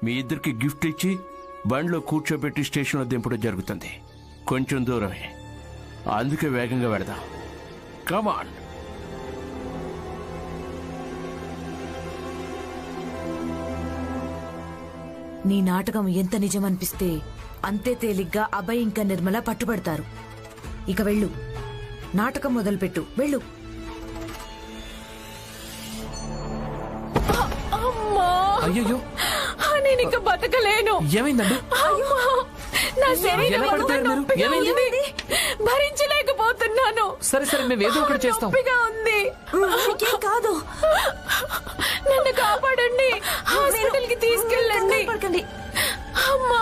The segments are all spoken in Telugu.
మీ ఇద్దరికి గిఫ్ట్ ఇచ్చి బండిలో కూర్చోబెట్టి స్టేషన్లో దింపడం జరుగుతుంది. కొంచెం దూరమే, అందుకే వేగంగా వెళదాం. కమాన్. నీ నాటకం ఎంత నిజమనిపిస్తే అంతే తేలిగ్గా అభయ్ ఇంకా నిర్మల పట్టుబడతారు. ఇక వెళ్ళు, నాటకం మొదలుపెట్టు, వెళ్ళు. అయ్యో, నేను ఇక బతకలేను. ఏమైందండి? నా శరీరం భరించలేకపోతున్నాను. సరే సరే, మేము ఏదో ఒకటి చేస్తాం. నొప్పిగా ఉంది. కాదు, నన్ను కాపాడండి, హాస్పిటల్ కి తీసుకెళ్ళండి. అమ్మా,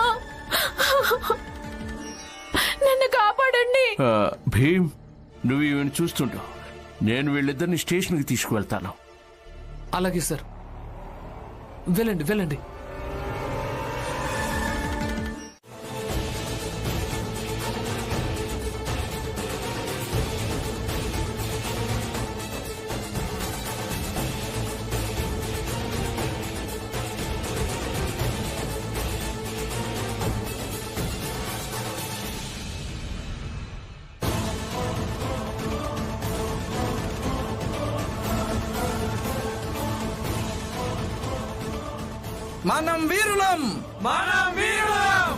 నన్ను కాపాడండి. భీమ్, నువ్వు ఈవెన్ చూస్తుంటావు, నేను వీళ్ళిద్దరిని స్టేషన్కి తీసుకువెళ్తాను. అలాగే సార్, వెళ్ళండి వెళ్ళండి. మనం వీరులం, మనం వీరులం.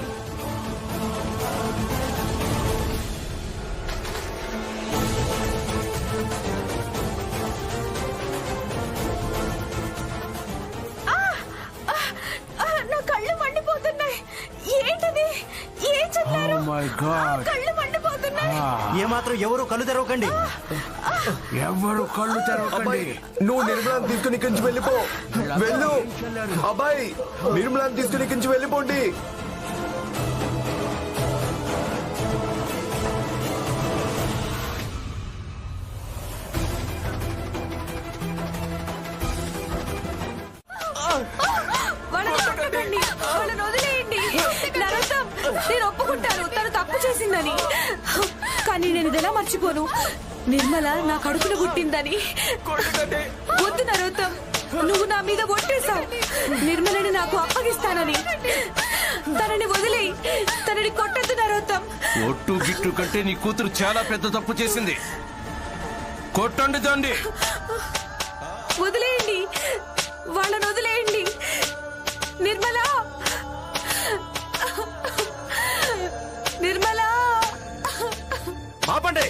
నా కళ్ళు మండిపోతున్నాయి. ఏంటది? ఏం చెప్పారు? కళ్ళు మండిపోతున్నాయి. ఏమాత్రం ఎవరు కళ్ళు తెరవకండి. ఎవరు కళ్ళు తెరవకండి. నువ్వు నిర్మలాన్ని తీసుకుని ఇక్కడి నుంచి వెళ్ళిపో. వెళ్ళు అబ్బాయి, నిర్మలాన్ని తీసుకుని ఇక్కడి నుంచి వెళ్ళిపోండి. వాళ్ళని వదిలేయండి. నరసం, నేను ఒప్పుకుంటాను తను తప్పు చేసిందని, కానీ నేను ఇదెలా మర్చిపోను. నిర్మల నా కడుపున పుట్టిందని. వద్దు నరోత్తం, నువ్వు నా మీద ఒట్టేశావు నిర్మలని నాకు అప్పగిస్తానని. తనని వదిలేయి, తనని కొట్టద్దు నరోత్తం. ఒట్టు గిట్టు కంటే నీ కూతురు చాలా పెద్ద తప్పు చేసింది. కొట్టండి దాన్ని. వదిలేయండి, వాళ్ళని వదిలేయండి. నిర్మల, నిర్మల. ఆపండి.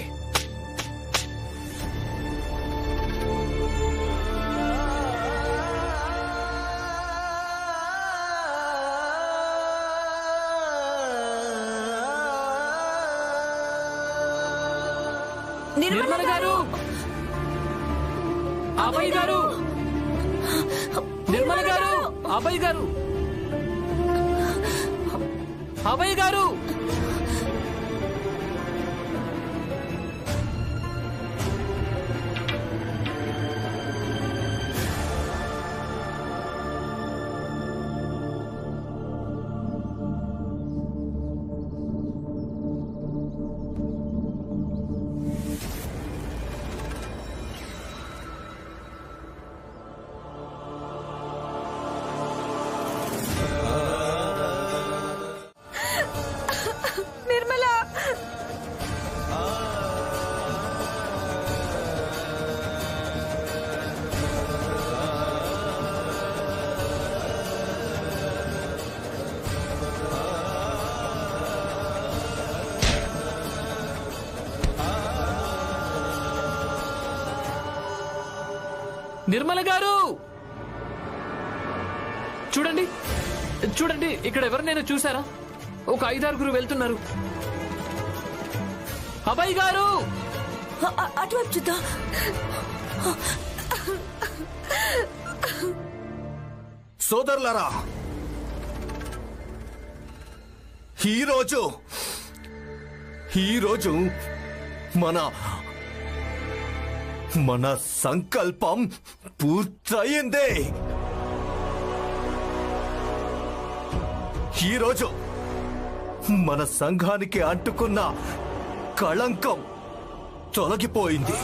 నిర్మల గారు, అభయ్ గారు, నిర్మల గారు, అభయ్ గారు, అభయ్ గారు. నిర్మల గారు, చూడండి చూడండి, ఇక్కడ ఎవరినైనా చూసారా? ఒక 5-6 వెళ్తున్నారు. అభయ్ గారు, అటువైపు చూద్దాం. సోదరులారా, ఈరోజు మన సంకల్పం పూర్తయింది. ఈరోజు మన సంఘానికి అంటుకున్న కళంకం తొలగిపోయింది.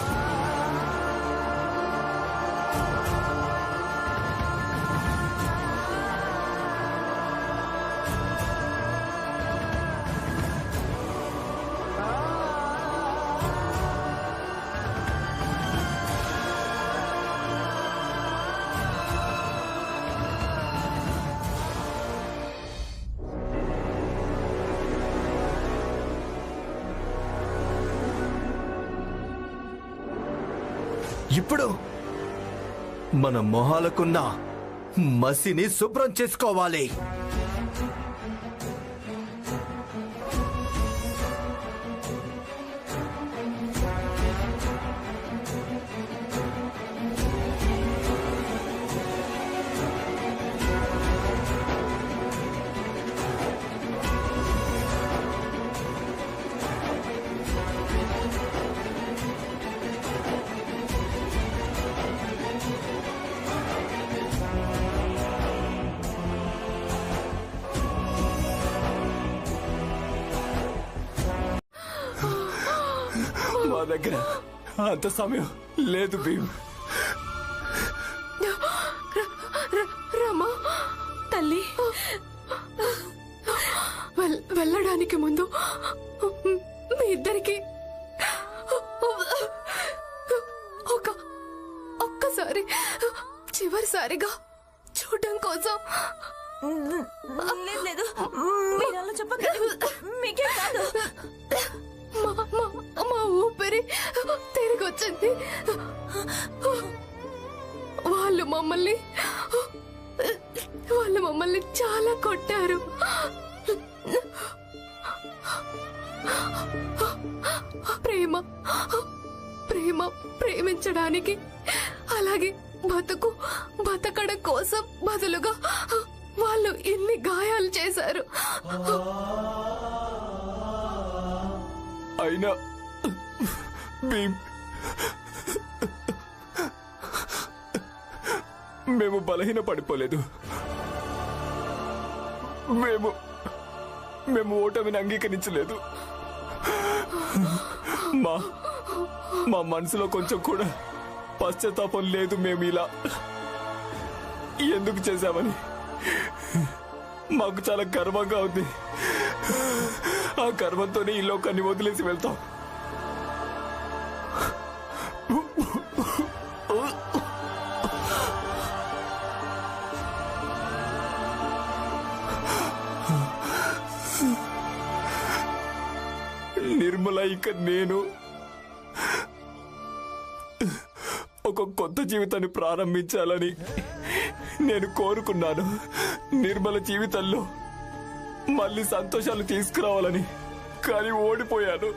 ఇప్పుడు మన మొహాలకున్న మసిని శుభ్రం చేసుకోవాలి. మా దగ్గర అంత సమయం లేదు భీమ్. రమా తల్లి, వెళ్ళడానికి ముందు మీ ఇద్దరికి ఒక్కసారి చివరిసారిగా చూడటం కోసం. లేదు, మీరు అలా చెప్పకండి. మీకే కాదు, మా ఊపిరి తిరిగి వచ్చింది. వాళ్ళు మమ్మల్ని చాలా కొట్టారు. ప్రేమించడానికి, అలాగే బతకడం కోసం బదులుగా వాళ్ళు ఎన్ని గాయాలు చేశారు. అయినా భీమ్, మేము బలహీన పడిపోలేదు. మేము ఓటమిని అంగీకరించలేదు. మా మనసులో కొంచెం కూడా పశ్చాత్తాపం లేదు. మేము ఇలా ఎందుకు చేశామని మాకు చాలా గర్వంగా ఉంది. ఆ గర్వంతోనే ఈ లోకాన్ని వదిలేసి వెళ్తాం. నిర్మల, ఇక నేను ఒక కొత్త జీవితాన్ని ప్రారంభించాలని నేను కోరుకున్నాను. నిర్మల జీవితంలో మళ్ళీ సంతోషాలు తీసుకురావాలని. కానీ ఓడిపోయాను.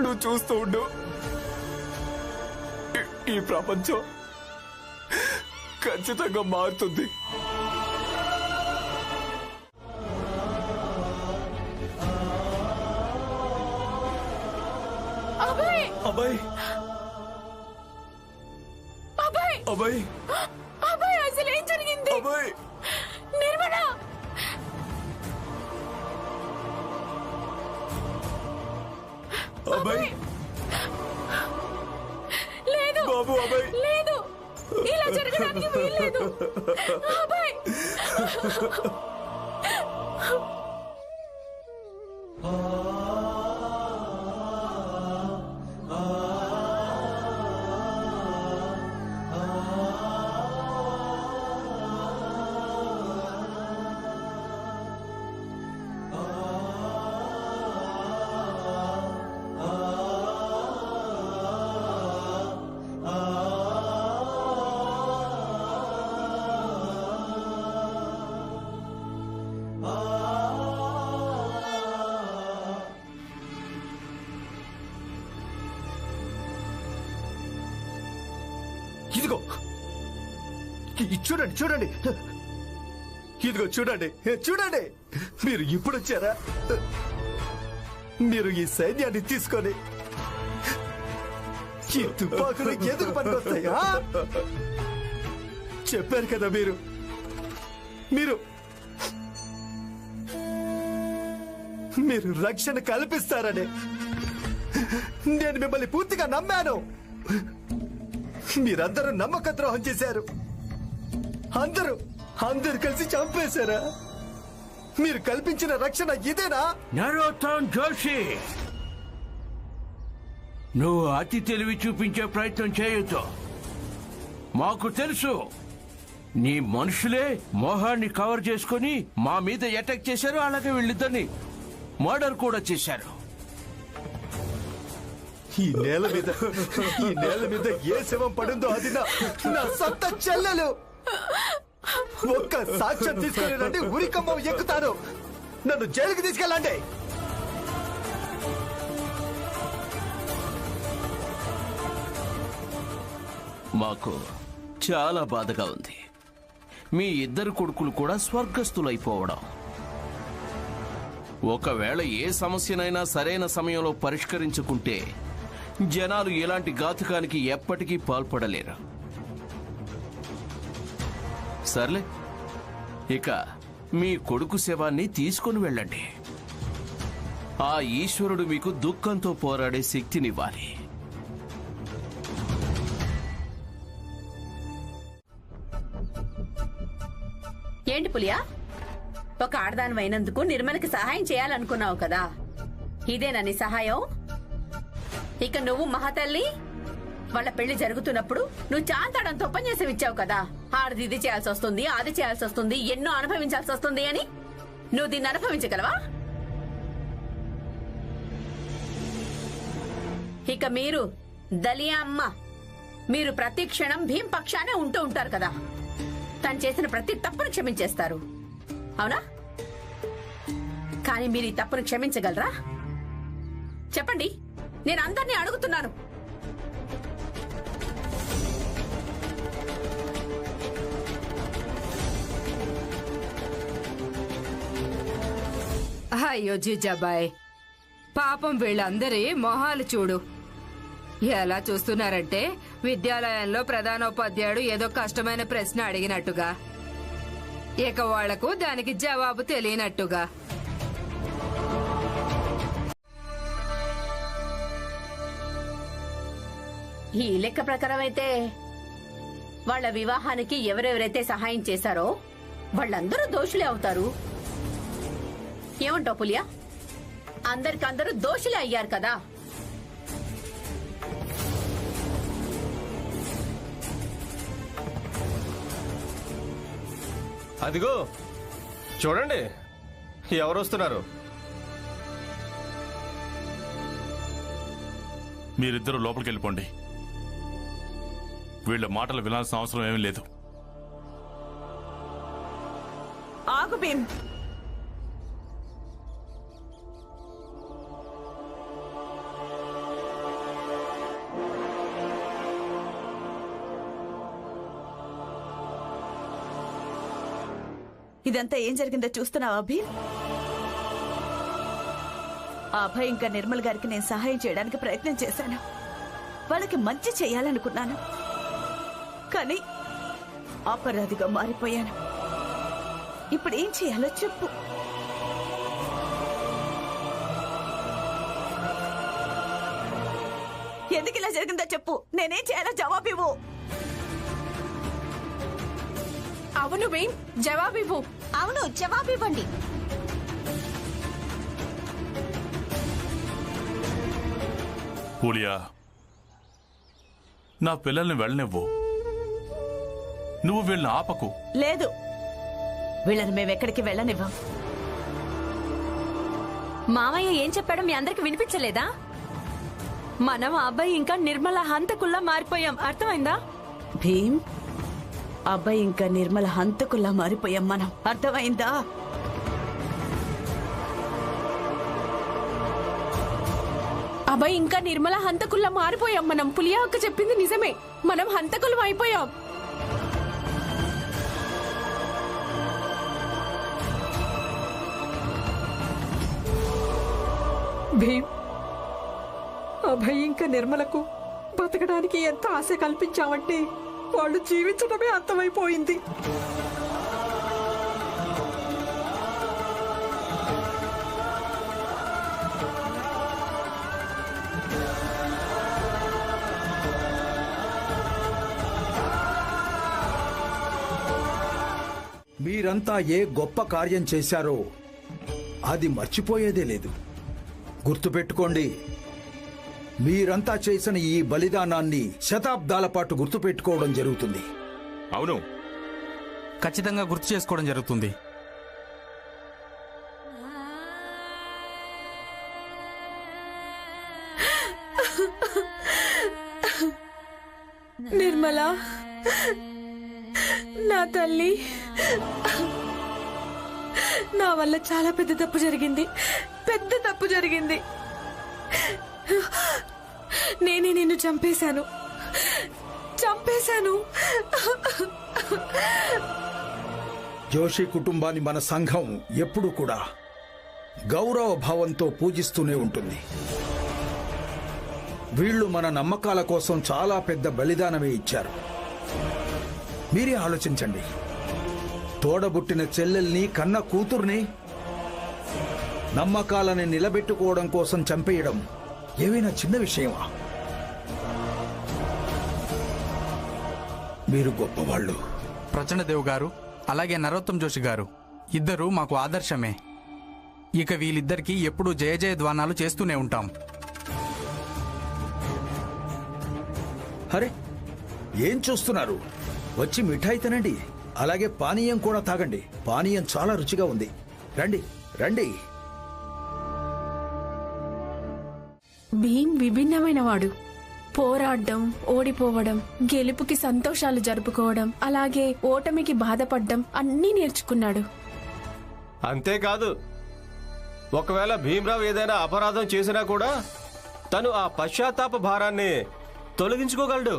నువ్వు చూస్తూ ఉండు, ఈ ప్రపంచం ఖచ్చితంగా మారుతుంది. అభయ్, అబ్బాయి, అభయ్, అబ్బాయి, అభయ్, అసలు ఏం జరిగింది? అబ్బాయి, నిర్మల, అబ్బాయి, లేదు బాబు, అబ్బాయి, లేదు, ఇలా జరగడానికి వీల్లేదు. అభయ్, ఇదిగో చూడండి, చూడండి, ఇదిగో చూడండి, చూడండి. మీరు ఇప్పుడు వచ్చారా? మీరు ఈ సైన్యాన్ని తీసుకొని ఈ తుపాకులు ఎందుకు పనికొస్తాయా? చెప్పారు కదా మీరు మీరు రక్షణ కల్పిస్తారని. నేను మిమ్మల్ని పూర్తిగా నమ్మాను. మీరందరూ నమ్మక ద్రోహం చేశారు. అందరూ కలిసి చంపేశారా? మీరు కల్పించిన రక్షణ ఇదేనా? నరోత్తమ్ జోషి, నువ్వు అతి తెలివి చూపించే ప్రయత్నం చేయొద్దు. మాకు తెలుసు, నీ మనుషులే మొహాన్ని కవర్ చేసుకుని మా మీద అటాక్ చేశారు. అలాగే వీళ్ళిద్దరిని మర్డర్ కూడా చేశారు. ఈ నేల మీద ఏ శవం పడిందో అది నా సొంత చెల్లెలు. ఒక్క సాక్ష్యం తీసుకుని ఉరికమ్మ ఎక్కుతాను. నన్ను జైలుకి తీసుకెళ్ళండి. మాకు చాలా బాధగా ఉంది. మీ ఇద్దరు కొడుకులు కూడా స్వర్గస్థులైపోవడం. ఒకవేళ ఏ సమస్యనైనా సరైన సమయంలో పరిష్కరించుకుంటే జనాలు ఇలాంటి ఘాతుకానికి ఎప్పటికీ పాల్పడలేరు. సర్లే, ఇక మీ కొడుకు శవాన్ని తీసుకుని వెళ్ళండి. ఆ ఈశ్వరుడు మీకు దుఃఖంతో పోరాడే శక్తినివ్వాలి. ఏంటి పులియా, ఒక ఆడదానివైనందుకు నిర్మలకి సహాయం చేయాలనుకున్నావు కదా, ఇదేనా నీ సహాయం? ఇక నువ్వు మహాతల్లి వాళ్ళ పెళ్లి జరుగుతున్నప్పుడు నువ్వు చాంతాడంతో ఉపన్యాసం ఇచ్చావు కదా, ఆడది ఇది చేయాల్సి వస్తుంది, అది చేయాల్సి వస్తుంది, ఎన్నో అనుభవించాల్సి వస్తుంది అని. నువ్వు దీన్ని అనుభవించగలవా? ఇక మీరు దలియా అమ్మ, మీరు ప్రతి క్షణం భీం పక్షానే ఉంటూ ఉంటారు కదా. తను చేసిన ప్రతి తప్పును క్షమించేస్తారు, అవునా? కానీ మీరు ఈ తప్పును క్షమించగలరా? చెప్పండి, నేను అందరినీ అడుగుతున్నాను. అయ్యో జిజాబాయ్, పాపం వీళ్ళందరి మొహాలు చూడు. ఎలా చూస్తున్నారంటే విద్యాలయంలో ప్రధానోపాధ్యాయుడు ఏదో కష్టమైన ప్రశ్న అడిగినట్టుగా, ఇక వాళ్లకు దానికి జవాబు తెలియనట్టుగా. ఈ లెక్క ప్రకారం అయితే వాళ్ళ వివాహానికి ఎవరెవరైతే సహాయం చేశారో వాళ్ళందరూ దోషులే అవుతారు. ఏమంటావు పులియా? అందరికందరూ దోషులే అయ్యారు కదా. అదిగో చూడండి, ఎవరు వస్తున్నారు. మీరిద్దరూ లోపలికి వెళ్ళిపోండి. వీళ్ళ మాటలు వినాల్సిన అవసరం ఏమీ లేదు. ఆగు భీమ్. ఇదంతా ఏం జరిగిందో చూస్తున్నావా భీమ్? ఆ అభయ్ ఇంకా నిర్మల్ గారికి నేను సహాయం చేయడానికి ప్రయత్నం చేశాను. వాళ్ళకి మంచి చేయాలనుకున్నాను, కానీ అపరాధిగా మారిపోయాను. ఇప్పుడు ఏం చేయాలో చెప్పు. ఎందుకు ఇలా జరిగిందో చెప్పు. నేనేం చేయాలో జవాబివ్వు. అవును భీమ్, జవాబివ్వు. అవును, జవాబివ్వండి. పూలియా, నా పిల్లల్ని వెళ్ళనివ్వు. నువ్వు వీళ్ళని ఆపకు. లేదు, వీళ్ళని మేమెక్కడికి వెళ్ళనివ్వం. మామయ్య ఏం చెప్పాడో మీ అందరికి వినిపించలేదా? మనం ఆ అబ్బాయి ఇంకా నిర్మల హంతకుల్లా మారిపోయాం, అర్థమైందా? భీమ్, అబ్బాయి ఇంకా నిర్మల హంతకుల్లా మారిపోయాం మనం, అర్థమైందా? అబ్బాయి ఇంకా నిర్మల హంతకుల్లా మారిపోయాం మనం. పులియా అక్క చెప్పింది నిజమే, మనం హంతకులం అయిపోయాం. భీమ్, అభయ్ ఇంకా నిర్మలకు బతకడానికి ఎంత ఆశ కల్పించామంటే వాళ్ళు జీవించడమే అర్థమైపోయింది. మీరంతా ఏ గొప్ప కార్యం చేశారో అది మర్చిపోయేదే లేదు. గుర్తుపెట్టుకోండి, మీరంతా చేసిన ఈ బలిదానాన్ని శతాబ్దాల పాటు గుర్తుపెట్టుకోవడం జరుగుతుంది. అవును, ఖచ్చితంగా గుర్తు చేసుకోవడం జరుగుతుంది. నిర్మల, నా తల్లి, నా వల్ల చాలా పెద్ద తప్పు జరిగింది. పెద్ద తప్పు జరిగింది. నేనే నిన్ను చంపేశాను. జోషి కుటుంబాన్ని మన సంఘం ఎప్పుడూ కూడా గౌరవ భావంతో పూజిస్తూనే ఉంటుంది. వీళ్ళు మన నమ్మకాల కోసం చాలా పెద్ద బలిదానమే ఇచ్చారు. మీరే ఆలోచించండి. తోడబుట్టిన చెల్లెల్ని, కన్న కూతుర్ని నమ్మకాలని నిలబెట్టుకోవడం కోసం చంపేయడం ఏవైనా చిన్న విషయమా? మీరు గొప్పవాళ్ళు. ప్రచండదేవ్ గారు అలాగే నరోత్తం జోషి గారు ఇద్దరు మాకు ఆదర్శమే. ఇక వీళ్ళిద్దరికీ ఎప్పుడూ జయ జయ ధ్వానాలు చేస్తూనే ఉంటాం. అరే, ఏం చూస్తున్నారు? వచ్చి మిఠాయి తినండి, అలాగే పానీయం కూడా తాగండి. పానీయం చాలా రుచిగా ఉంది. రండి రండి. భీమ్ విభిన్నమైన వాడు. పోరాడడం, ఓడిపోవడం, గెలుపుకి సంతోషాలు జరుపుకోవడం, అలాగే ఓటమికి బాధపడడం అన్నీ నేర్చుకున్నాడు. అంతేకాదు, ఒకవేళ భీమరావు ఏదైనా అపరాధం చేసినా కూడా తను ఆ పశ్చాత్తాప భారాన్ని తొలగించుకోగలడు.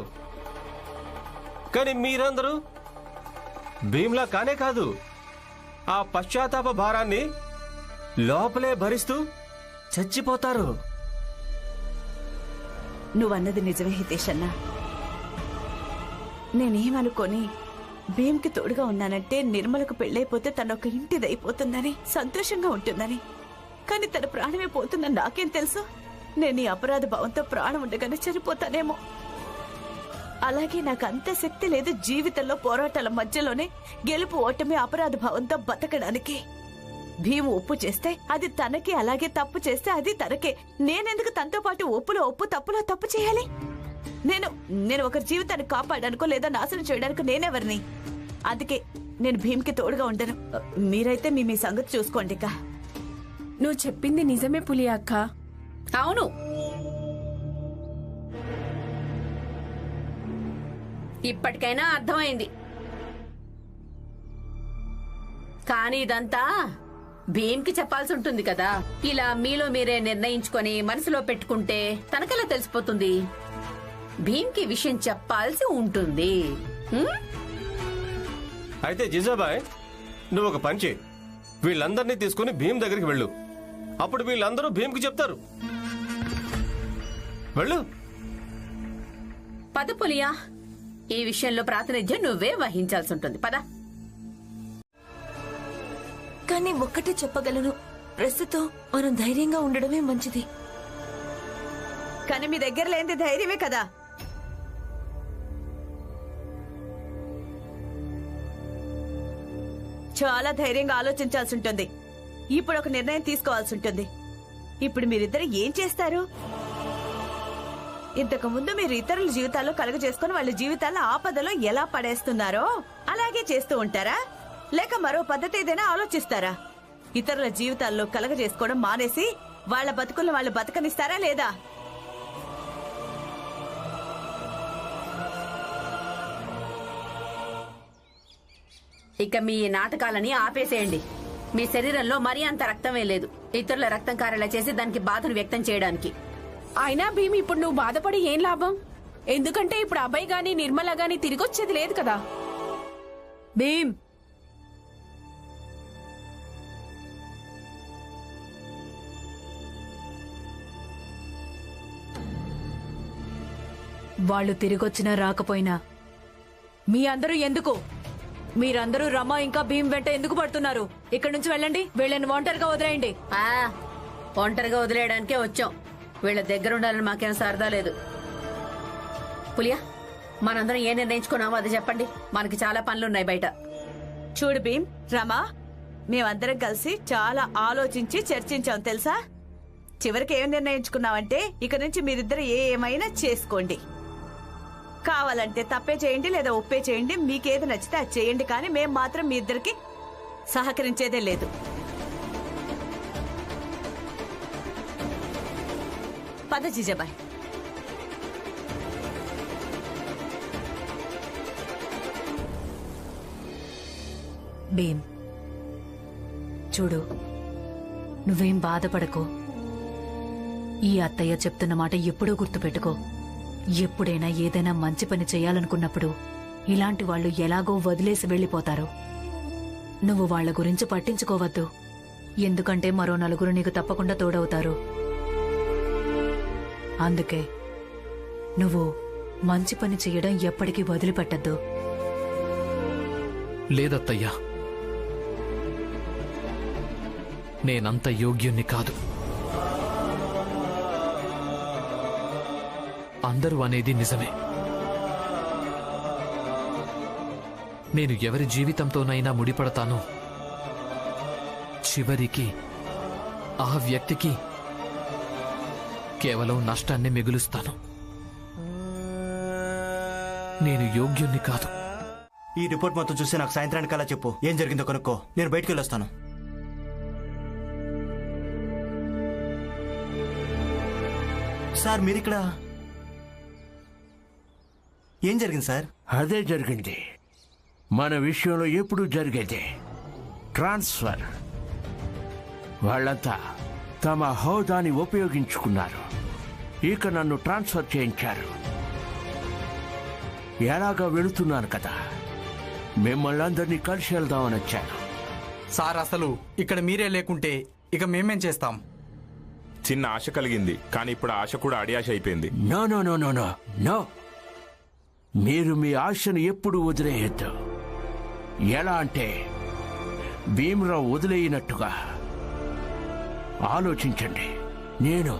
కానీ మీరందరూ భీమ్లా కానే కాదు, ఆ పశ్చాత్తాప భారాన్ని లోపలే భరిస్తూ చచ్చిపోతారు. నువ్వన్నది నిజమే హితేష్ అన్నా. నేనేమనుకొని భీమ్కి తోడుగా ఉన్నానంటే నిర్మలకు పెళ్ళైపోతే తనొక ఇంటిదైపోతుందని, సంతోషంగా ఉంటుందని. కానీ తన ప్రాణమే పోతుందని నాకేం తెలుసు? నేను ఈ అపరాధ భావంతో ప్రాణం ఉండగానే చనిపోతానేమో. అలాగే నాకు అంత శక్తి లేదు జీవితంలో పోరాటాల మధ్యలోనే గెలుపు ఓటమి అపరాధ భావంతో బతకడానికి. భీము ఒప్పు చేస్తే అది తనకి, అలాగే తప్పు చేస్తే అది తనకే. నేనెందుకు తనతో పాటు ఒప్పులో ఒప్పు, తప్పులో తప్పు చేయాలి? నేను ఒకరి జీవితాన్ని కాపాడడానికో లేదా నాశనం చేయడానికి నేనెవరిని? అందుకే నేను భీమ్కి తోడుగా ఉండను. మీరైతే మీ సంగతి చూసుకోండి. నువ్వు చెప్పింది నిజమే పులి అక్క. అవును, ఇప్పటికైనా అర్థమైంది. కానీ ఇదంతా భీమ్కి చెప్పాల్సి ఉంటుంది కదా. ఇలా మీలో మీరే నిర్ణయించుకొని మనసులో పెట్టుకుంటే తనకెలా తెలిసిపోతుంది? భీమ్కి విషయం చెప్పాల్సి ఉంటుంది. అయితే జిజాబాయ్, నువ్వు ఒక పని చేయి. వీళ్ళందరినీ తీసుకుని భీమ్ దగ్గరికి వెళ్ళు. అప్పుడు వీళ్ళందరూ భీమ్కి చెప్తారు. వెళ్ళు. పద పులియా, ఈ విషయంలో ప్రాతినిధ్యం నువ్వే వహించాల్సి ఉంటుంది. పద. కానీ ఒక్కటే చెప్పగలను, ప్రస్తుతం మనం ధైర్యంగా ఉండడమే మంచిది. కానీ మీ దగ్గర లేని ధైర్యమే కదా. చాలా ధైర్యంగా ఆలోచించాల్సి ఉంటుంది. ఇప్పుడు ఒక నిర్ణయం తీసుకోవాల్సి ఉంటుంది. ఇప్పుడు మీరిద్దరు ఏం చేస్తారు? ఇంతకు ముందు మీరు ఇతరుల జీవితాల్లో కలుగ చేసుకుని వాళ్ళ జీవితాల్లో ఆపదలో ఎలా పడేస్తున్నారో అలాగే చేస్తూ ఉంటారా? లేక మరో పద్ధతి ఏదైనా ఆలోచిస్తారా? ఇతరుల జీవితాల్లో కలగ చేసుకోవడం మానేసి వాళ్ళ బతుకులను వాళ్ళు బతకనిస్తారా లేదా? ఇక మీ నాటకాలని ఆపేసేయండి. మీ శరీరంలో మరీ అంత రక్తమే లేదు ఇతరుల రక్తం కారేలా చేసి దానికి బాధను వ్యక్తం చేయడానికి. అయినా భీమ్, ఇప్పుడు నువ్వు బాధపడి ఏం లాభం? ఎందుకంటే ఇప్పుడు అభయ్ గాని నిర్మల గాని తిరిగొచ్చేది లేదు కదా. భీమ్, వాళ్ళు తిరిగొచ్చినా రాకపోయినా మీ అందరూ ఎందుకు? మీరందరూ రమ ఇంకా భీమ్ వెంట ఎందుకు పడుతున్నారు? ఇక్కడి నుంచి వెళ్ళండి. వీళ్ళని ఒంటరిగా వదిలేయండి. ఒంటరిగా వదిలేయడానికే వచ్చాం. వీళ్ళ దగ్గర ఉండాలని మాకేం సరదా లేదు. పులియా, మనందరం ఏం నిర్ణయించుకున్నామో అది చెప్పండి. మనకి చాలా పనులున్నాయి బయట. చూడు భీమ్, రమా, మేమందరం కలిసి చాలా ఆలోచించి చర్చించాం తెలుసా. చివరికి ఏం నిర్ణయించుకున్నామంటే ఇక నుంచి మీరిద్దరు ఏమైనా చేసుకోండి. కావాలంటే తప్పే చేయండి లేదా ఒప్పే చేయండి. మీకేది నచ్చితే అది చేయండి. కానీ మేం మాత్రం మీ ఇద్దరికి సహకరించేదే లేదు. పద జీజాబాయ్. భీమ్, చూడు, నువ్వేం బాధపడకు. ఈ అత్తయ్య చెప్తున్న మాట ఎప్పుడూ గుర్తుపెట్టుకో. ఎప్పుడైనా ఏదైనా మంచి పని చేయాలనుకున్నప్పుడు ఇలాంటి వాళ్ళు ఎలాగో వదిలేసి వెళ్ళిపోతారు. నువ్వు వాళ్ల గురించి పట్టించుకోవద్దు. ఎందుకంటే మరో నలుగురు నీకు తప్పకుండా తోడవుతారు. అందుకే నువ్వు మంచి పని చేయడం ఎప్పటికీ వదిలిపెట్టద్దు. లేదత్తయ్యా, నేనంత యోగ్యుణ్ణి కాదు. అందరూ అనేది నిజమే. నేను ఎవరి జీవితంతోనైనా ముడిపడతానో చివరికి ఆ వ్యక్తికి కేవలం నష్టాన్ని మిగులుస్తాను. నేను యోగ్యుణ్ణి కాదు. ఈ రిపోర్ట్ మొత్తం చూసి నాకు సాయంత్రానికి అలా చెప్పు. ఏం జరిగిందో కనుక్కో. నేను బయటికి వెళ్ళొస్తాను. సార్ మీరిక్కడ ఏం జరిగింది సార్? అదే జరిగింది మన విషయంలో ఎప్పుడు జరిగేది. ట్రాన్స్ఫర్. వాళ్ళంతా తమ హోదాని ఉపయోగించుకున్నారు. ఇక నన్ను ట్రాన్స్ఫర్ చేయించారు. ఎలాగా వెళుతున్నాను కదా, మిమ్మల్ని అందరినీ కలిసి వెళ్దామని వచ్చాను. సార్, అసలు ఇక్కడ మీరే లేకుంటే ఇక మేమేం చేస్తాం? చిన్న ఆశ కలిగింది, కానీ ఇప్పుడు ఆశ కూడా అడియాశ అయిపోయింది. No no no no no no, మీరు మీ ఆశను ఎప్పుడు వదిలేయద్దు. ఎలా అంటే భీమరావు వదిలేయినట్టుగా ఆలోచించండి. నేను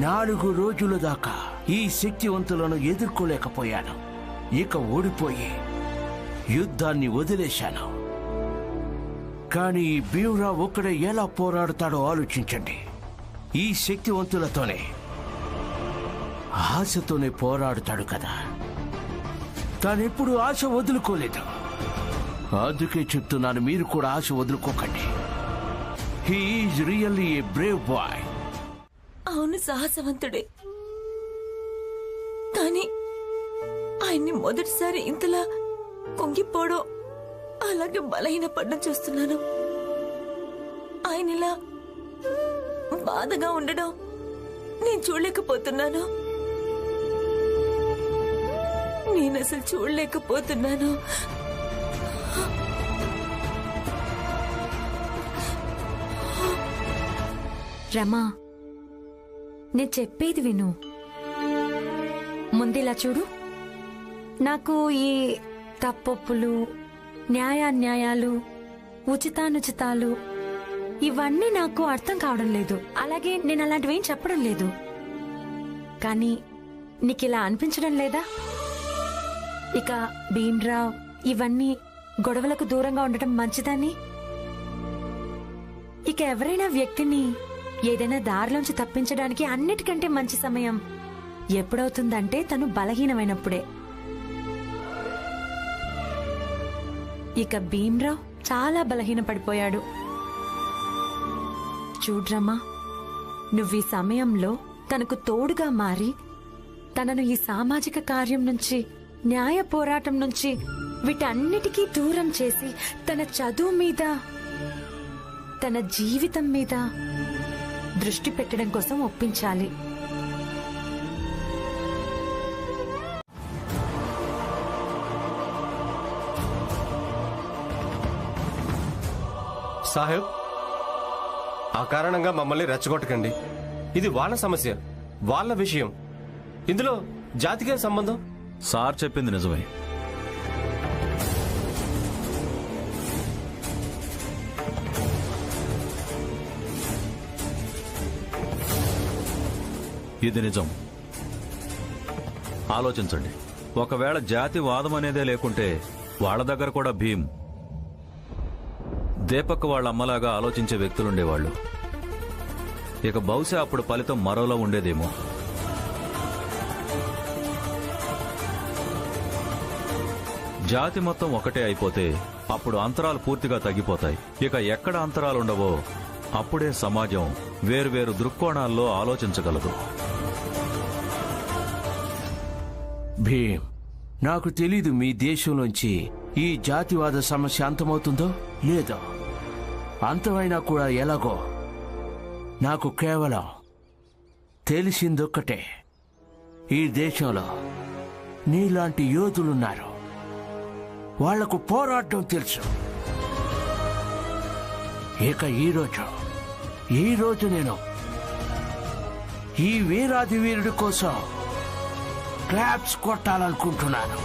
4 రోజుల దాకా ఈ శక్తివంతులను ఎదుర్కోలేకపోయాను. ఇక ఓడిపోయి యుద్ధాన్ని వదిలేశాను. కానీ ఈ భీమరావు ఒక్కడే ఎలా పోరాడతాడో ఆలోచించండి. ఈ శక్తివంతులతోనే, ఆశతోనే పోరాడుతాడు కదా. తానెప్పుడు ఆశ వదులుకోలేదు. అందుకే చెప్తున్నాను, మీరు కూడా ఆశ వదులుకోకండి. He is really a brave boy. అవును, సాహసవంతుడే. కానీ ఆయన్ని మొదటిసారి ఇంతలా కుంగిపోవడం, అలాగే బలహీనపడడం చూస్తున్నాను. ఆయన ఇలా బాధగా ఉండడం నేను చూడలేకపోతున్నాను. నేను అసలు చూడలేకపోతున్నాను. రమా, నేను చెప్పేది విను. ముందిలా చూడు, నాకు ఈ తప్పొప్పులు, న్యాయాన్యాయాలు, ఉచితానుచితాలు ఇవన్నీ నాకు అర్థం కావడం లేదు. అలాగే నేను అలాంటివేం చెప్పడం లేదు. కానీ నీకిలా అనిపించడం లేదా? ఇక భీమ్రావ్ ఇవన్నీ గొడవలకు దూరంగా ఉండటం మంచిదని? ఇక ఎవరైనా వ్యక్తిని ఏదైనా దారిలోంచి తప్పించడానికి అన్నిటికంటే మంచి సమయం ఎప్పుడవుతుందంటే తను బలహీనమైనప్పుడే. ఇక భీమ్రావ్ చాలా బలహీనపడిపోయాడు. చూడ్రమ్మా, నువ్వీ సమయంలో తనకు తోడుగా మారి తనను ఈ సామాజిక కార్యం నుంచి, న్యాయ పోరాటం నుంచి, వీటన్నిటికీ దూరం చేసి తన చదువు మీద, తన జీవితం మీద దృష్టి పెట్టడం కోసం ఒప్పించాలి. సాహెబ్, ఆ కారణంగా మమ్మల్ని రెచ్చగొట్టకండి. ఇది వాళ్ళ సమస్య, వాళ్ళ విషయం. ఇందులో జాతికేం సంబంధం? సార్ చెప్పింది నిజమే. ఇది నిజం. ఆలోచించండి. ఒకవేళ జాతివాదం అనేదే లేకుంటే వాళ్ళ దగ్గర కూడా భీమ్, దీపక్ వాళ్ళ అమ్మలాగా ఆలోచించే వ్యక్తులుండేవాళ్లు. ఇక బహుశా అప్పుడు ఫలితం మరోలా ఉండేదేమో. జాతి మొత్తం ఒకటే అయిపోతే అప్పుడు అంతరాలు పూర్తిగా తగ్గిపోతాయి. ఇక ఎక్కడ అంతరాలుండవో అప్పుడే సమాజం వేరువేరు దృక్కోణాల్లో ఆలోచించగలదు. భీమ్, నాకు తెలీదు మీ దేశంలోంచి ఈ జాతివాద సమస్య అంతమవుతుందో లేదో, అంతమైనా కూడా ఎలాగో నాకు కేవలం తెలిసిందొక్కటే, ఈ దేశంలో నీలాంటి యోధులున్నారు, వాళ్లకు పోరాటం తెలుసు. ఇక ఈరోజు నేను ఈ వీరాది వీరుడి కోసం క్లాప్స్ కొట్టాలనుకుంటున్నాను.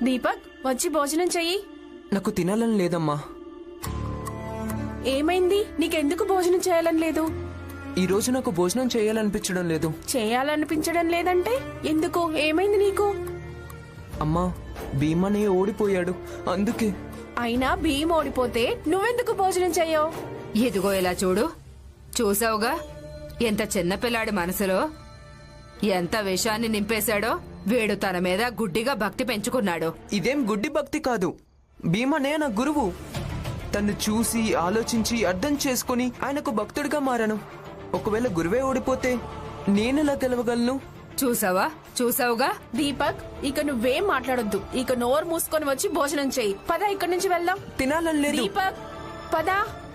దీపక్, వచ్చి భోజనం చెయ్యి. నాకు తినాలని లేదమ్మా. ఏమైంది? నీకెందుకు భోజనం చేయాలని లేదు? ఈ రోజు నాకు భోజనం చేయాలనిపించడం లేదు. చేయాలనిపించడం లేదంటే ఎందుకు? ఏమైంది నీకు? అమ్మా, భీమనే ఓడిపోయాడు, అందుకే. అయినా భీమ్ ఓడిపోతే నువ్వెందుకు భోజనం చెయ్యవు? ఇదిగో ఇలా చూడు, చూసావుగా ఎంత చిన్నపిల్లాడి మనసులో ఎంత విషాన్ని నింపేశాడో. వీడు తన మీద గుడ్డిగా భక్తి పెంచుకున్నాడు. ఇదేం గుడ్డి భక్తి కాదు, భీమనే నా గురువు. తను చూసి ఆలోచించి అర్థం చేసుకుని ఆయనకు భక్తుడిగా మారాను. ఒకవేళ గురువే ఓడిపోతే నేనెలా గెలవగలను? చూసావుగా దీపక్, ఇక నువ్వేం మాట్లాడొద్దు. ఇక నోరు మూసుకొని వచ్చి భోజనం చెయ్యి. పద, ఇక్కడి నుంచి వెళ్దాం. తినాలని లేదు. దీపక్, పద.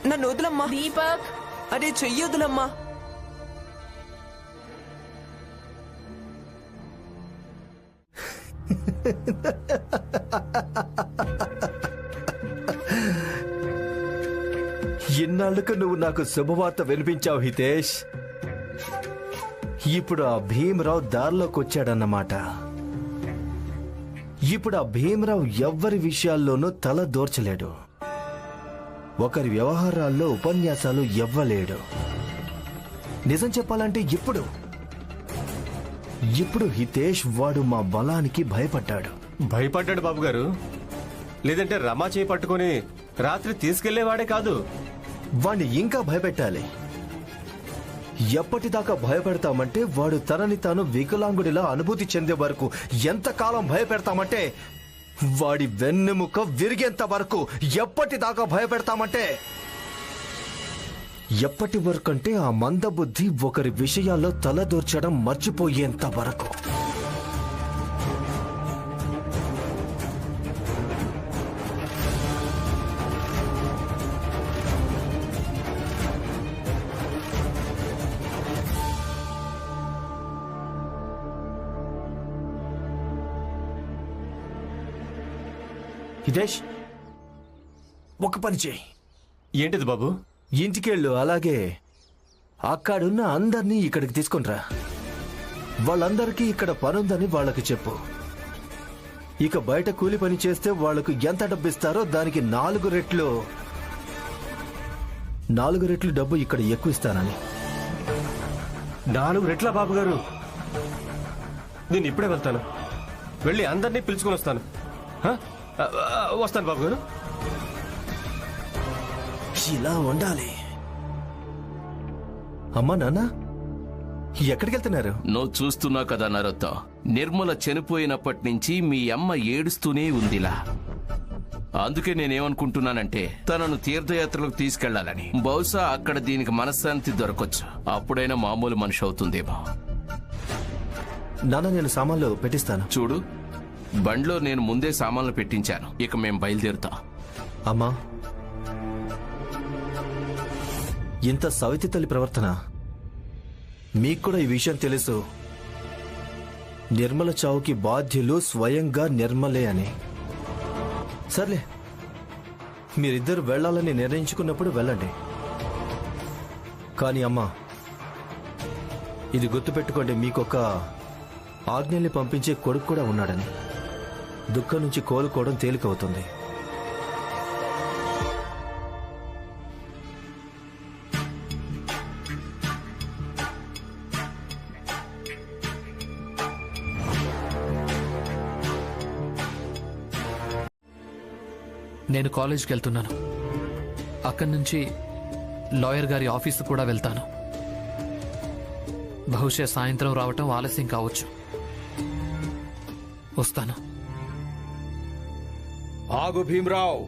నన్ను వదలమ్మా. దీపక్, అరే చెయ్యొద్దులమ్మా. ఇన్నాళ్లకు నువ్వు నాకు శుభవార్త వినిపించావు హితేష్. ఇప్పుడు ఆ భీమరావు దారిలోకి వచ్చాడన్నమాట. ఇప్పుడు ఆ భీమరావు ఎవ్వరి విషయాల్లోనూ తల దూర్చలేడు, ఒకరి వ్యవహారాల్లో ఉపన్యాసాలు ఇవ్వలేడు. నిజం చెప్పాలంటే ఇప్పుడు హితేష్ వాడు మా బలానికి భయపడ్డాడు. భయపడ్డాడు బాబు గారు. లేదంటే రమా చేయి పట్టుకొని రాత్రి తీసుకెళ్లేవాడే కాదు. వాణ్ణి ఇంకా భయపెట్టాలి. ఎప్పటిదాకా భయపెడతామంటే వాడు తనని తాను వికలాంగుడిలా అనుభూతి చెందే వరకు. ఎంతకాలం భయపెడతామంటే వాడి వెన్నెముక విరిగేంత వరకు. ఎప్పటిదాకా భయపెడతామంటే ఎప్పటి వరకు అంటే ఆ మందబుద్ధి ఒకరి విషయాల్లో తలదూర్చడం మర్చిపోయేంత వరకు. హితేష్, ఒక పని చేయి. ఏంటిది బాబు? ఇంటికెళ్ళు, అలాగే అక్కడున్న అందరినీ ఇక్కడికి తీసుకునిరా. వాళ్ళందరికీ ఇక్కడ పనుందని వాళ్ళకి చెప్పు. ఇక బయట కూలి పని చేస్తే వాళ్లకు ఎంత డబ్బు ఇస్తారో దానికి 4 రెట్లు డబ్బు ఇక్కడ ఎక్కువ ఇస్తానని. 4 రెట్ల బాబు గారు? నేను ఇప్పుడే వెళ్తాను, వెళ్ళి అందరినీ పిలుచుకొని వస్తాను. వస్తాను బాబు గారు. ఇలా ఉండాలి. అమ్మా నాన్న ఎక్కడికి వెళ్తున్నారు? నువ్వు చూస్తున్నావు కదా నరోత్తం, నిర్మల చనిపోయినప్పటి నుంచి మీ అమ్మ ఏడుస్తూనే ఉందిలా. అందుకే నేనేమనుకుంటున్నానంటే తనను తీర్థయాత్రలకు తీసుకెళ్లాలని. బహుశా అక్కడ దీనికి మనశ్శాంతి దొరకొచ్చు, అప్పుడైనా మామూలు మనిషి అవుతుందేమో. నాన్న, నేను సామాన్లు పెట్టిస్తాను. చూడు, బండ్లో నేను ముందే సామాన్లు పెట్టించాను. ఇక మేం బయలుదేరుతాం. అమ్మా, ఇంత సవితి తల్లి ప్రవర్తన. మీకు కూడా ఈ విషయం తెలుసు, నిర్మల చావుకి బాధ్యులు స్వయంగా నిర్మలే అని. సర్లే, మీరిద్దరు వెళ్లాలని నిర్ణయించుకున్నప్పుడు వెళ్ళండి. కానీ అమ్మా, ఇది గుర్తుపెట్టుకోండి, మీకొక ఆజ్ఞల్ని పంపించే కొడుకు కూడా ఉన్నాడని. దుఃఖం నుంచి కోలుకోవడం తేలికవుతుంది. నేను కాలేజ్కి వెళ్తున్నాను. అక్కడి నుంచి లాయర్ గారి ఆఫీసు కూడా వెళ్తాను. బహుశా సాయంత్రం రావటం ఆలస్యం కావచ్చు. వస్తాను. ఆగు భీమరావు.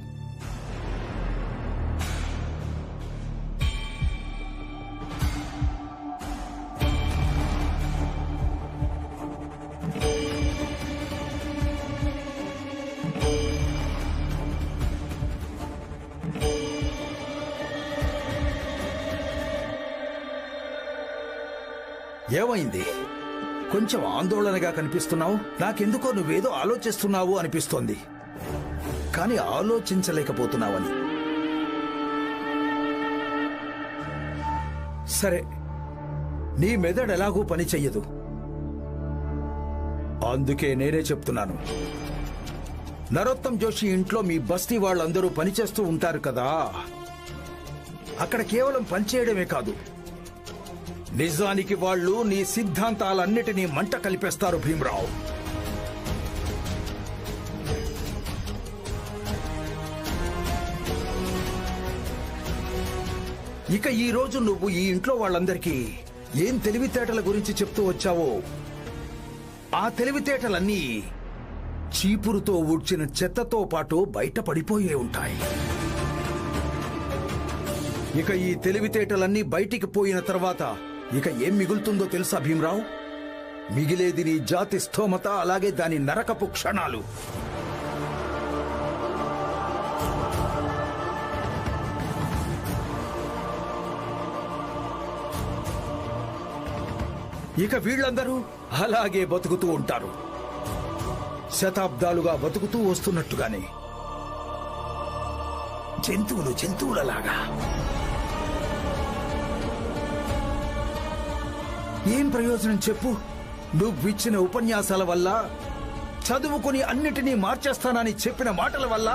ఏమైంది? కొంచెం ఆందోళనగా కనిపిస్తున్నావు. నాకెందుకో నువ్వేదో ఆలోచిస్తున్నావు అనిపిస్తోంది, కానీ ఆలోచించలేకపోతున్నావని. సరే, నీ మెదడు ఎలాగూ పని చెయ్యదు. అందుకే నేనే చెప్తున్నాను. నరోత్తం జోషి ఇంట్లో మీ బస్తీ వాళ్ళందరూ పనిచేస్తూ ఉంటారు కదా. అక్కడ కేవలం పనిచేయడమే కాదు, నిజానికి వాళ్ళు నీ సిద్ధాంతాలన్నిటినీ మంట కలిపేస్తారు భీమరావు. ఇక ఈ రోజు నువ్వు ఈ ఇంట్లో వాళ్ళందరికీ ఏం తెలివితేటల గురించి చెప్తూ వచ్చావో, ఆ తెలివితేటలన్నీ చీపురుతో ఊడ్చిన చెత్తతో పాటు బయట పడిపోయే ఉంటాయి. ఇక ఈ తెలివితేటలన్నీ బయటికి పోయిన తర్వాత ఇక ఏం మిగులుతుందో తెలుసా భీమరావు? మిగిలేది నీ జాతి స్థోమత, అలాగే దాని నరకపు క్షణాలు. ఇక వీళ్ళందరూ అలాగే బతుకుతూ ఉంటారు, శతాబ్దాలుగా బతుకుతూ వస్తున్నట్టుగానే, జంతువులలాగా. ఏం ప్రయోజనం చెప్పు? నువ్విచ్చిన ఉపన్యాసాల వల్ల, చదువుకుని అన్నిటినీ మార్చేస్తానని చెప్పిన మాటల వల్ల,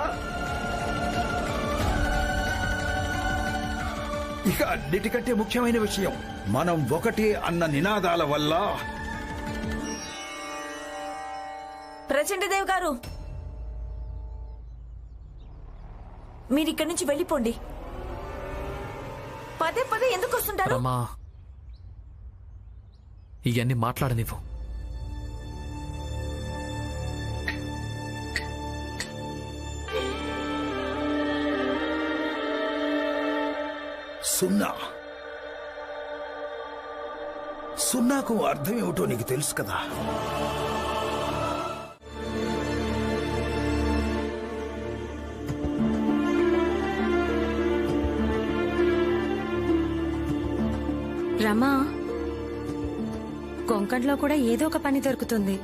ఇక అన్నిటికంటే ముఖ్యమైన విషయం, మనం ఒకటే అన్న నినాదాల వల్ల. ప్రచండదేవ్ గారు, మీరిక్కడి నుంచి వెళ్ళిపోండి. పదే పదే ఎందుకు వస్తుంటారు? రమా, ఇవన్నీ మాట్లాడనివ్వు. సున్నాకు అర్థం ఏమిటో నీకు తెలుసు కదా. రమా, కొంకణ్లో కూడా ఏదో ఒక పని దొరుకుతుంది.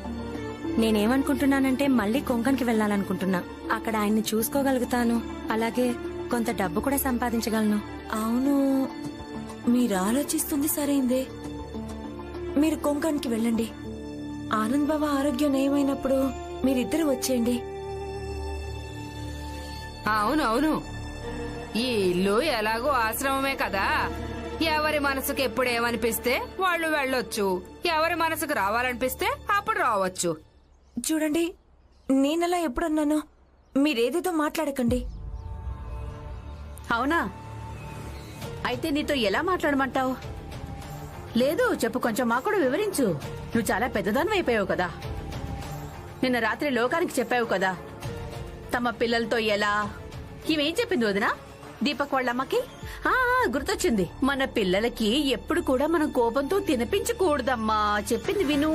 నేనేమనుకుంటున్నానంటే మళ్ళీ కొంకణ్కి వెళ్ళాలనుకుంటున్నా. అక్కడ ఆయన్ని చూసుకోగలుగుతాను, అలాగే కొంత డబ్బు కూడా సంపాదించగలను. అవును, మీరు ఆలోచిస్తుంది సరైందే. మీరు కొంకణ్కి వెళ్ళండి. ఆనంద్ బాబా ఆరోగ్యం నయమైనప్పుడు మీరిద్దరు వచ్చేయండి. అవునవును, ఈ ఇల్లు ఎలాగో ఆశ్రమమే కదా. ఎవరి మనసుకు ఎప్పుడు ఏమనిపిస్తే వాళ్ళు వెళ్ళొచ్చు, ఎవరి మనసుకు రావాలనిపిస్తే అప్పుడు రావచ్చు. చూడండి, నేనలా ఎప్పుడన్నాను? మీరేదేదో మాట్లాడకండి. అవునా? అయితే నీతో ఎలా మాట్లాడమంటావు? లేదు చెప్పు, కొంచెం మాకు కూడా వివరించు. నువ్వు చాలా పెద్దదాన్ని అయిపోయావు కదా. నిన్న రాత్రి లోకానికి చెప్పావు కదా తమ పిల్లలతో ఎలా. ఇవేం చెప్పింది వదినా? దీపక్ వాళ్ళమ్మకి గుర్తొచ్చింది. మన పిల్లలకి ఎప్పుడు కూడా మనం కోపంతో తినిపించకూడదమ్మా, చెప్పింది విను.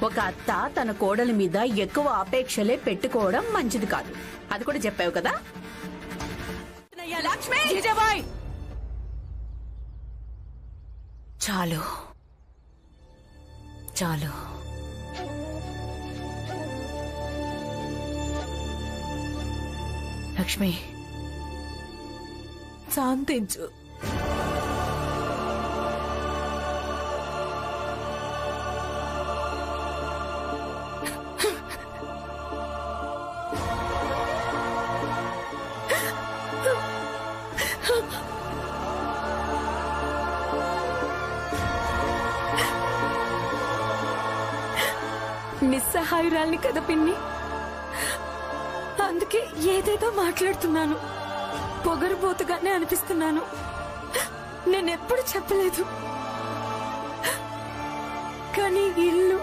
ఒక అత్త తన కోడలి మీద ఎక్కువ అపేక్షలే పెట్టుకోవడం మంచిది కాదు. అది కూడా చెప్పావు కదా. లక్ష్మి, చాలు చాలు. లక్ష్మి, శాంతించు. నిస్సహాయురాల్ని కదా పిన్ని, అందుకే ఏదేదో మాట్లాడుతున్నాను. పొగరుబోతుగానే అనిపిస్తున్నాను. నేనెప్పుడు చెప్పలేదు. కానీ ఇల్లు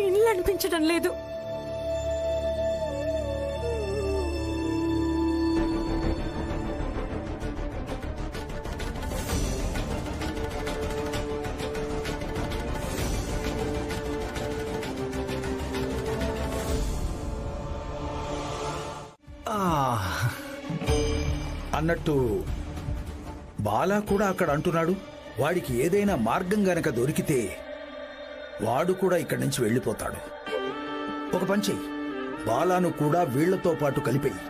ఇల్లు అనిపించడం లేదు. అన్నట్టు బాలా కూడా అక్కడ అంటున్నాడు, వాడికి ఏదైనా మార్గం గనక దొరికితే వాడు కూడా ఇక్కడి నుంచి వెళ్ళిపోతాడు. ఒక పని చెయ్యి, బాలాను కూడా వీళ్లతో పాటు కలిపేయి.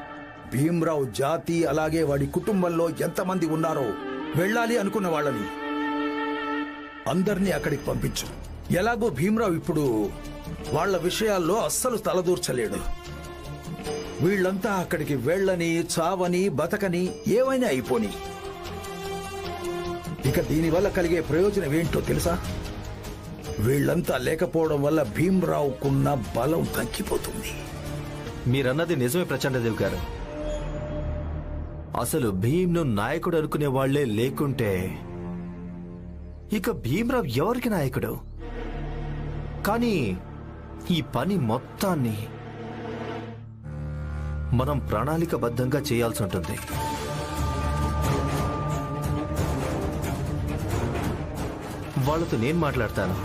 భీమ్రావు జాతి అలాగే వాడి కుటుంబంలో ఎంతమంది ఉన్నారో వెళ్ళాలి అనుకున్న వాళ్ళని అందర్నీ అక్కడికి పంపించు. ఎలాగో భీమ్రావు ఇప్పుడు వాళ్ల విషయాల్లో అస్సలు తలదూర్చలేడు. వీళ్లంతా అక్కడికి వెళ్ళని, చావని, బతకని, ఏమైనా అయిపోని. ఇక దీనివల్ల కలిగే ప్రయోజనం ఏంటో తెలుసా? వీళ్లంతా లేకపోవడం వల్ల భీమ్రావుకున్న బలం తగ్గిపోతుంది. మీరన్నది నిజమే ప్రచండదేవ్ గారు. అసలు భీమ్ను నాయకుడు అనుకునే వాళ్లే లేకుంటే ఇక భీమ్రావ్ ఎవరికి నాయకుడు? కానీ ఈ పని మొత్తాన్ని మనం ప్రణాళికబద్ధంగా చేయాల్సి ఉంటుంది. వాళ్ళతో నేను మాట్లాడతాను.